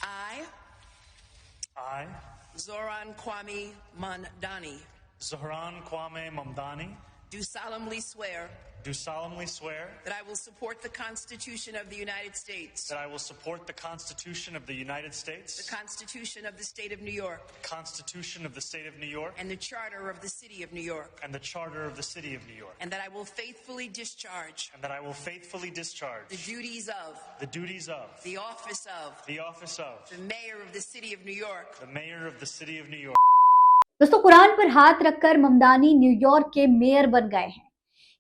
I, I, Zoran Kwame Mamdani, Zohran Kwame Mamdani, do solemnly swear do solemnly swear that I will support the Constitution of the United States, that I will support the Constitution of the United States, the Constitution of the State of New York, the Constitution of the State of New York, and the Charter of the City of New York, and the Charter of the City of New York, and that I will faithfully discharge and that I will faithfully discharge the duties of the duties of the office of the office of the Mayor of the City of New York. the Mayor of the City of New York. दोस्तों, कुरान पर हाथ रखकर Mamdani New York के mayor बन गए हैं।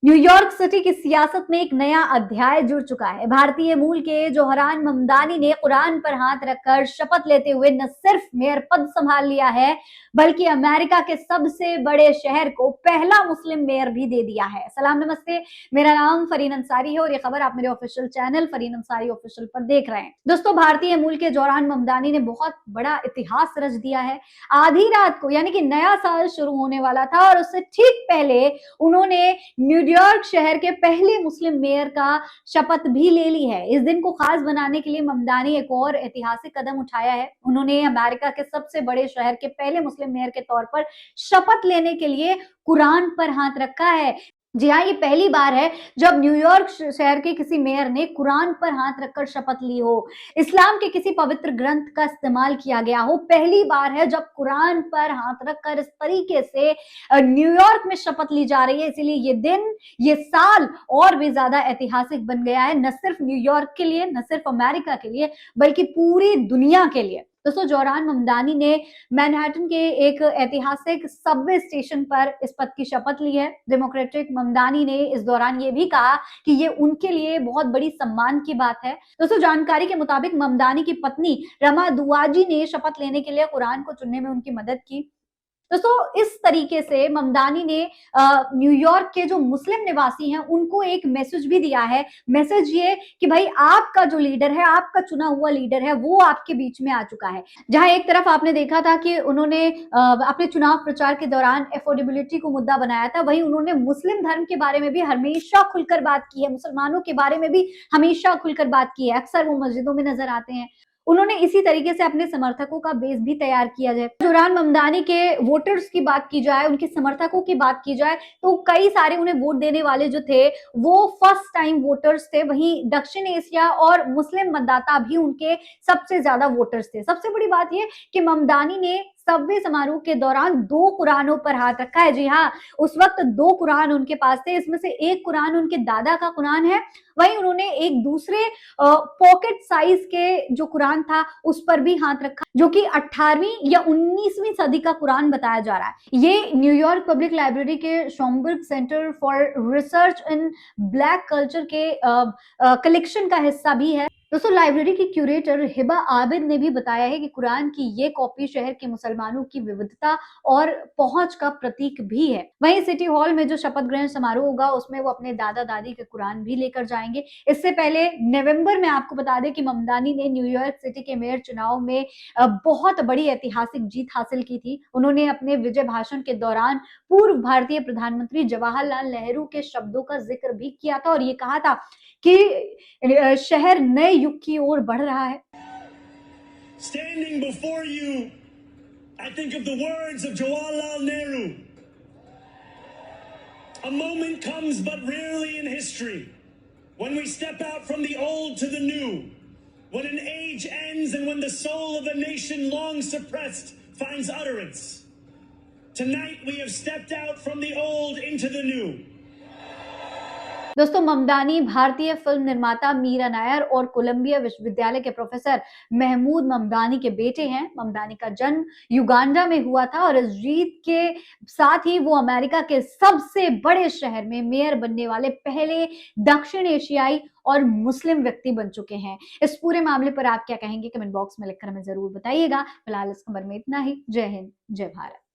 New York city की सियासत में एक नया अध्याय जुड़ चुका है। भारतीय मूल के जोहरान ममदानी ने कुरान पर हाथ रखकर शपथ लेते हुए न सिर्फ मेयर पद संभाल लिया है, बल्कि अमेरिका के सबसे बड़े शहर को पहला मुस्लिम मेयर भी दे दिया है। सलाम नमस्ते, मेरा नाम फरीन अंसारी है और ये खबर आप मेरे official channel Fareen Ansari official पर देख रहे हैं। दोस्तों, भारतीय मूल के जोहरान ममदानी ने बहुत बड़ा इतिहास रच दिया है। आधी रात को यानी कि नया साल शुरू होने वाला था और उससे ठीक पहले उन्होंने न्यूयॉर्क शहर के पहले मुस्लिम मेयर का शपथ भी ले ली है। इस दिन को खास बनाने के लिए ममदानी एक और ऐतिहासिक कदम उठाया है। उन्होंने अमेरिका के सबसे बड़े शहर के पहले मुस्लिम मेयर के तौर पर शपथ लेने के लिए कुरान पर हाथ रखा है। जी हाँ, ये पहली बार है जब न्यूयॉर्क शहर के किसी मेयर ने कुरान पर हाथ रखकर शपथ ली हो, इस्लाम के किसी पवित्र ग्रंथ का इस्तेमाल किया गया हो। पहली बार है जब कुरान पर हाथ रखकर इस तरीके से न्यूयॉर्क में शपथ ली जा रही है। इसीलिए ये दिन, ये साल और भी ज्यादा ऐतिहासिक बन गया है, न सिर्फ न्यूयॉर्क के लिए, न सिर्फ अमेरिका के लिए, बल्कि पूरी दुनिया के लिए। दोस्तों, जोहरान ममदानी ने मैनहट्टन के एक ऐतिहासिक सबवे स्टेशन पर इस पद की शपथ ली है। डेमोक्रेटिक ममदानी ने इस दौरान ये भी कहा कि ये उनके लिए बहुत बड़ी सम्मान की बात है। दोस्तों, जानकारी के मुताबिक ममदानी की पत्नी रमा दुआजी ने शपथ लेने के लिए कुरान को चुनने में उनकी मदद की। दोस्तों, इस तरीके से ममदानी ने न्यूयॉर्क के जो मुस्लिम निवासी हैं उनको एक मैसेज भी दिया है। मैसेज ये कि भाई, आपका जो लीडर है, आपका चुना हुआ लीडर है, वो आपके बीच में आ चुका है। जहां एक तरफ आपने देखा था कि उन्होंने अपने चुनाव प्रचार के दौरान अफोर्डेबिलिटी को मुद्दा बनाया था, वहीं उन्होंने मुस्लिम धर्म के बारे में भी हमेशा खुलकर बात की है, मुसलमानों के बारे में भी हमेशा खुलकर बात की है। अक्सर वो मस्जिदों में नजर आते हैं। उन्होंने इसी तरीके से अपने समर्थकों का बेस भी तैयार किया जाए। जोहरान ममदानी के वोटर्स की बात की जाए, उनके समर्थकों की बात की जाए, तो कई सारे उन्हें वोट देने वाले जो थे वो फर्स्ट टाइम वोटर्स थे। वहीं दक्षिण एशिया और मुस्लिम मतदाता भी उनके सबसे ज्यादा वोटर्स थे। सबसे बड़ी बात यह कि ममदानी ने सबवे समारोह के दौरान 2 कुरानों पर हाथ रखा है। जी हाँ, उस वक्त 2 कुरान उनके पास थे। इसमें से एक कुरान उनके दादा का कुरान है, वहीं उन्होंने एक दूसरे पॉकेट साइज के जो कुरान था उस पर भी हाथ रखा, जो कि 18वीं या 19वीं सदी का कुरान बताया जा रहा है। ये न्यूयॉर्क पब्लिक लाइब्रेरी के Schomburg Center for Research in Black Culture के कलेक्शन का हिस्सा भी है। दोस्तों, लाइब्रेरी की क्यूरेटर हिबा आबिद ने भी बताया है कि कुरान की ये कॉपी शहर के मुसलमानों की विविधता और पहुंच का प्रतीक भी है। वहीं सिटी हॉल में जो शपथ ग्रहण समारोह होगा उसमें वो अपने दादा दादी के कुरान भी लेकर जाएंगे। इससे पहले नवंबर में आपको बता दें कि ममदानी ने न्यूयॉर्क सिटी के मेयर चुनाव में बहुत बड़ी ऐतिहासिक जीत हासिल की थी। उन्होंने अपने विजय भाषण के दौरान पूर्व भारतीय प्रधानमंत्री जवाहरलाल नेहरू के शब्दों का जिक्र भी किया था और ये कहा था कि शहर नए युग की ओर बढ़ रहा है। Standing before you, I think of the words of Jawaharlal Nehru. A moment comes but rarely in history when we step out from the old to the new, when an age ends and when the soul of a nation long suppressed finds utterance. Tonight we have stepped out from the old into the new. दोस्तों, ममदानी भारतीय film निर्माता मीरा नायर और Colombia विश्वविद्यालय के professor Mahmood Mamdani के बेटे हैं। ममदानी का जन्म युगांडा में हुआ था और इस जीत के साथ ही वो अमेरिका के सबसे बड़े शहर में मेयर बनने वाले पहले दक्षिण एशियाई और मुस्लिम व्यक्ति बन चुके हैं। इस पूरे मामले पर आप क्या कहेंगे, कमेंट बॉक्स में लिखकर हमें जरूर बताइएगा। फिलहाल इस खबर में इतना ही। जय हिंद, जय भारत।